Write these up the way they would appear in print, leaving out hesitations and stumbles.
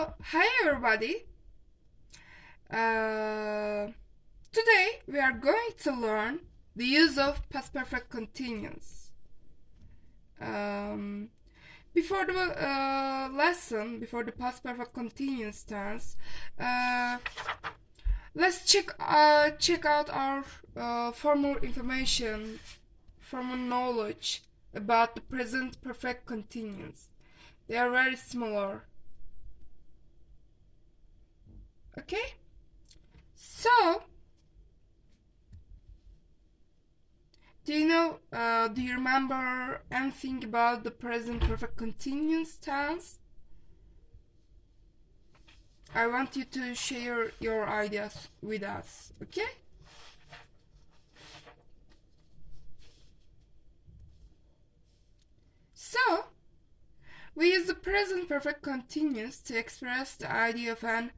Hi everybody. Uh, Today we are going to learn the use of past perfect continuous. Um, Before the lesson, before the past perfect continuous tense, uh, let's check out our for more information, for more knowledge about the present perfect continuous. They are very similar. Okay? So, do you remember anything about the present perfect continuous tense? I want you to share your ideas with us, okay? So, we use the present perfect continuous to express the idea of an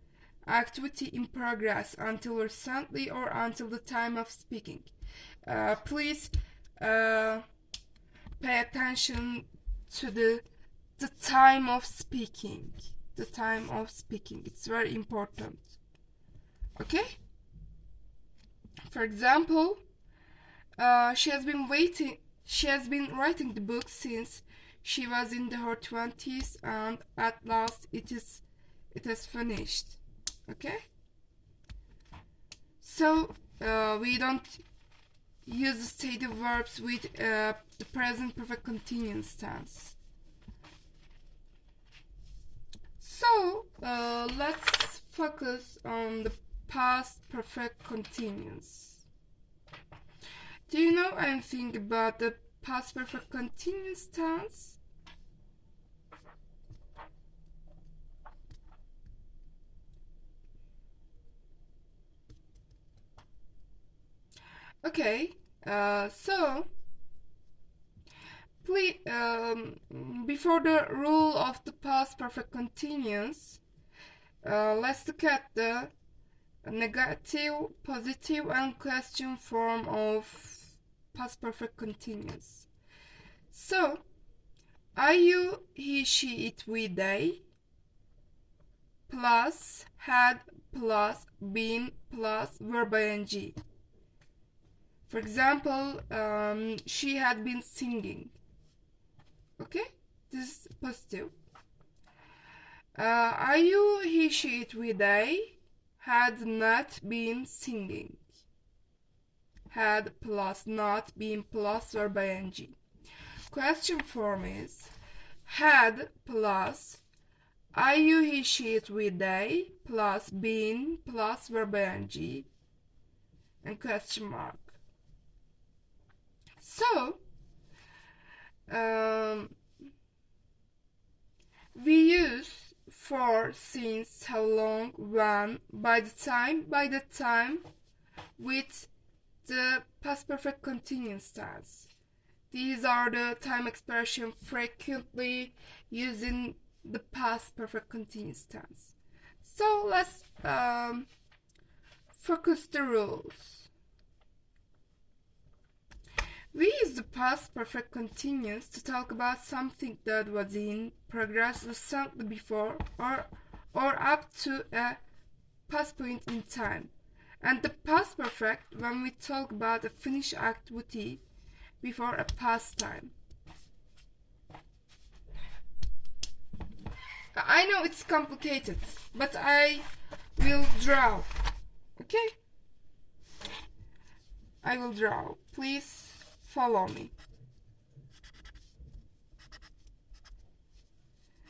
activity in progress until recently or until the time of speaking. Please pay attention to the time of speaking. The time of speaking. It's very important. Okay? For example, she has been writing the book since she was in her 20s, and at last it has finished. Okay? So we don't use the stative verbs with the present perfect continuous tense. So let's focus on the past perfect continuous. Do you know anything about the past perfect continuous tense? Okay, so please, before the rule of the past perfect continuous, let's look at the negative, positive, and question form of past perfect continuous. So, are you, he, she, it, we, they, plus had, plus been, plus verb ing. For example, she had been singing. Okay, this is positive. Are you, he, she, it, we, they had not been singing. Had plus not been plus verb ing. Question form is had plus are you, he, she, it, we, they plus been plus verb ing and question mark. So we use for, since, how long, when, by the time with the past perfect continuous tense. These are the time expressions frequently used in the past perfect continuous tense. So let's focus the rules. We use the past perfect continuous to talk about something that was in progress recently before or up to a past point in time, and the past perfect when we talk about a finished activity before a past time. I know it's complicated, but I will draw. Okay? I will draw. Please follow me.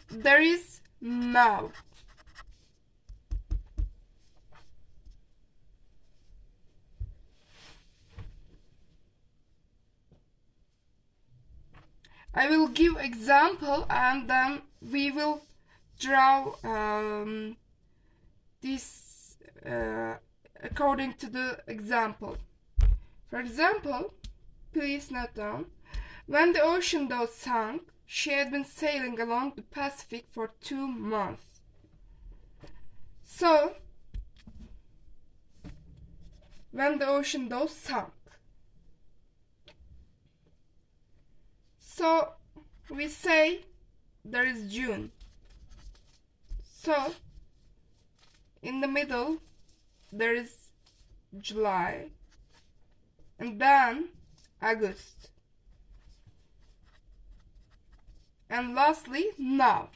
There is now. I will give example and then we will draw this according to the example. For example, please note down, when the ocean door sank, she had been sailing along the Pacific for 2 months. So, when the ocean door sank. So, we say there is June. So in the middle there is July, and then August, and lastly now.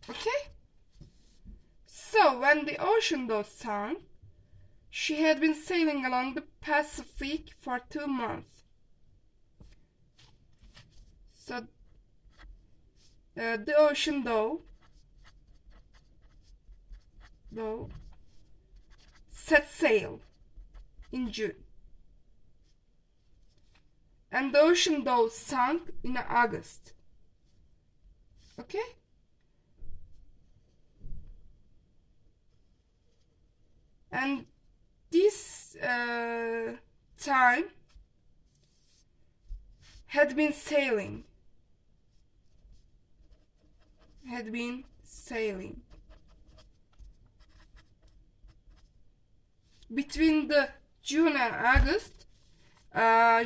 Okay? So when the ocean dove sank, she had been sailing along the Pacific for 2 months. So the ocean dove set sail in June, and the ocean dove sank in August. Okay? And this time had been sailing. Between the June and August,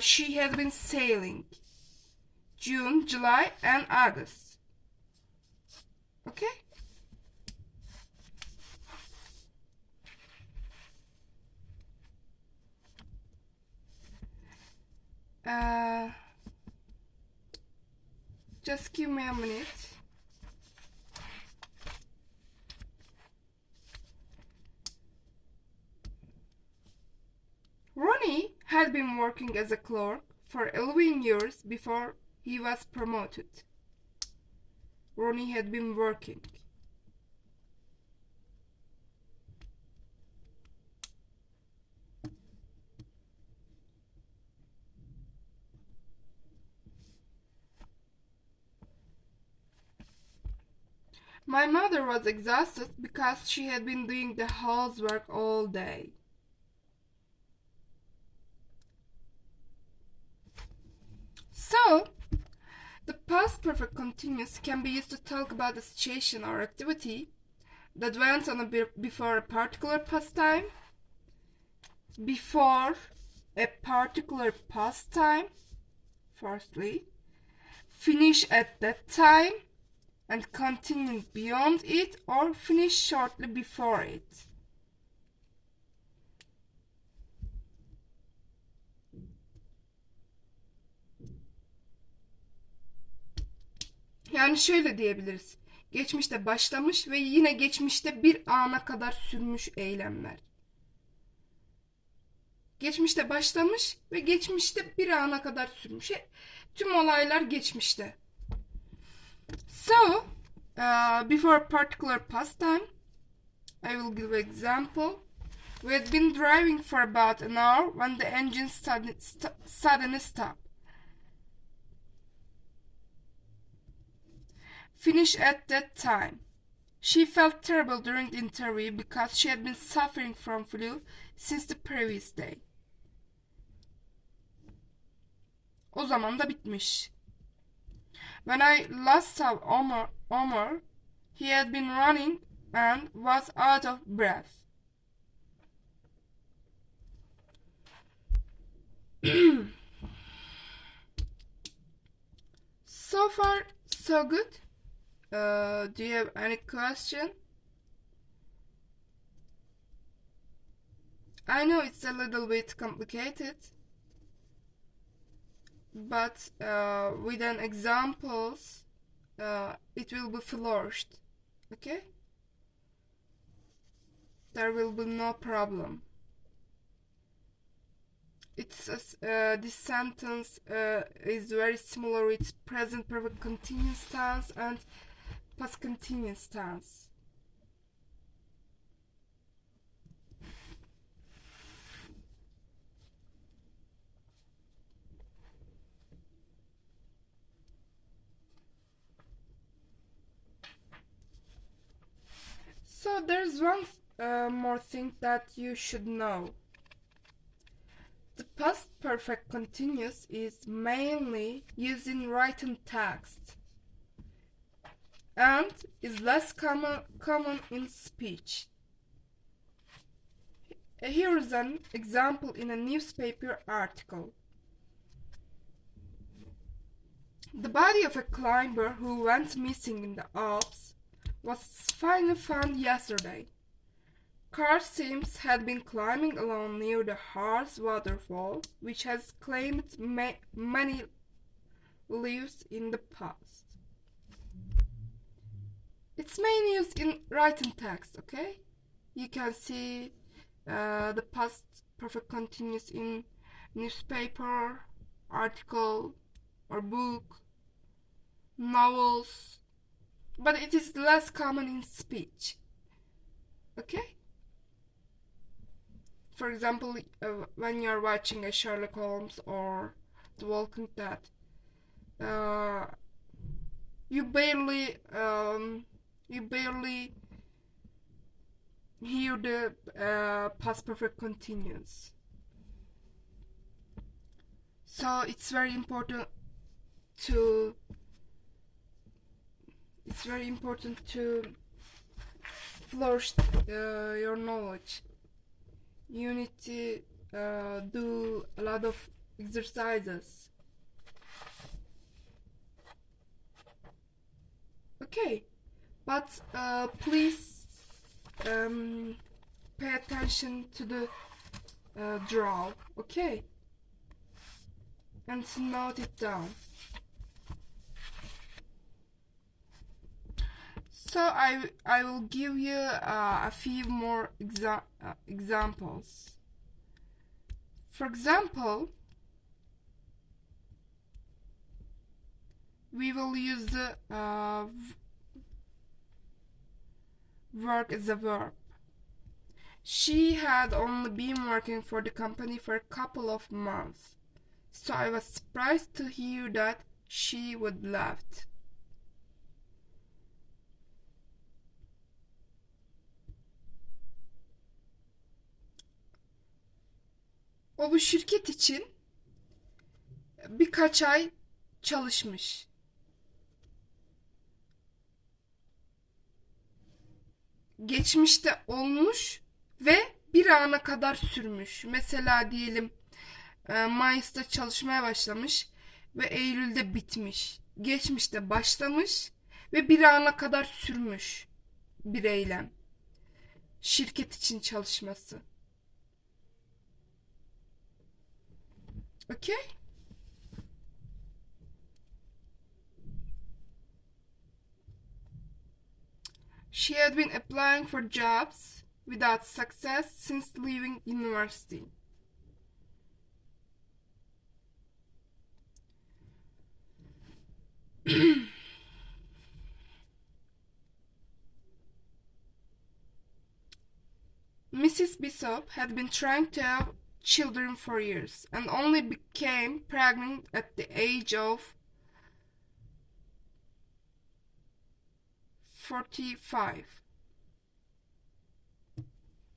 she had been sailing. June, July, and August. Okay? Just give me a minute. Ronnie had been working as a clerk for 11 years before he was promoted. Ronnie had been working. My mother was exhausted because she had been doing the housework all day. So, the past perfect continuous can be used to talk about a situation or activity that went on before a particular pastime. Before a particular pastime, firstly, finish at that time, and continue beyond it, or finish shortly before it. Yani şöyle diyebiliriz. Geçmişte başlamış ve yine geçmişte bir ana kadar sürmüş eylemler. Geçmişte başlamış ve geçmişte bir ana kadar sürmüş. Tüm olaylar geçmişte. So, before a particular pastime, I will give an example. We had been driving for about an hour when the engine suddenly stopped. Finish at that time. She felt terrible during the interview because she had been suffering from flu since the previous day. O zaman da bitmiş. When I last saw Omar, he had been running and was out of breath. So far, so good. Do you have any question? I know it's a little bit complicated, but with an examples, it will be flourished. Okay? There will be no problem. This sentence is very similar with present perfect continuous tense and past continuous tense. So there's one more thing that you should know. The past perfect continuous is mainly used in written text and is less common in speech. Here is an example in a newspaper article. The body of a climber who went missing in the Alps was finally found yesterday. Carl Sims had been climbing along near the Harz waterfall, which has claimed many lives in the past. It's mainly used in written text, okay? You can see the past perfect continuous in newspaper, article, or book, novels, but it is less common in speech, okay? For example, when you are watching a Sherlock Holmes or The Walking Dead, you barely hear the past perfect continuous. So it's very important to flourish your knowledge. You need to do a lot of exercises. Okay, but please pay attention to the draw, okay? And note it down. So I will give you a few more examples. For example, we will use the work as a verb. She had only been working for the company for a couple of months, so I was surprised to hear that she would left. O bu şirket için birkaç ay çalışmış. Geçmişte olmuş ve bir ana kadar sürmüş. Mesela diyelim Mayıs'ta çalışmaya başlamış ve Eylül'de bitmiş. Geçmişte başlamış ve bir ana kadar sürmüş bir eylem. Şirket için çalışması. Okay? She had been applying for jobs without success since leaving university. Mrs. Bishop had been trying to have children for years and only became pregnant at the age of 45.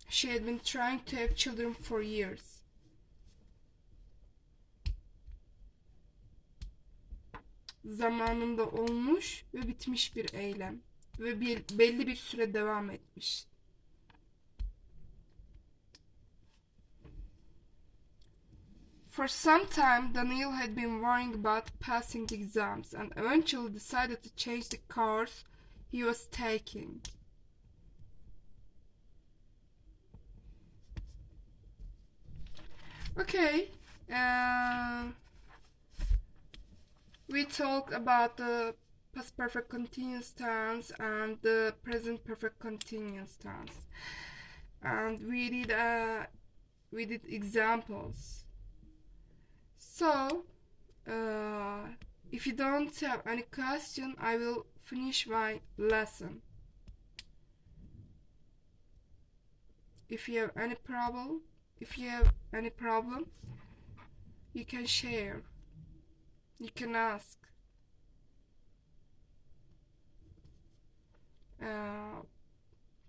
She had been trying to have children for years. Zamanında olmuş ve bitmiş bir eylem ve belli bir süre devam etmiş. For some time, Daniel had been worrying about passing the exams and eventually decided to change the course he was taking. Okay, we talked about the past perfect continuous tense and the present perfect continuous tense, and we did examples. So, if you don't have any question, I will finish my lesson. If you have any problem, you can share. You can ask.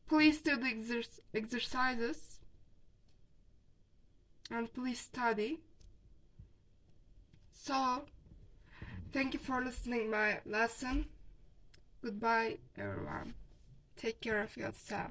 Please do the exercises and please study. So, thank you for listening my lesson. Goodbye, everyone. Take care of yourself.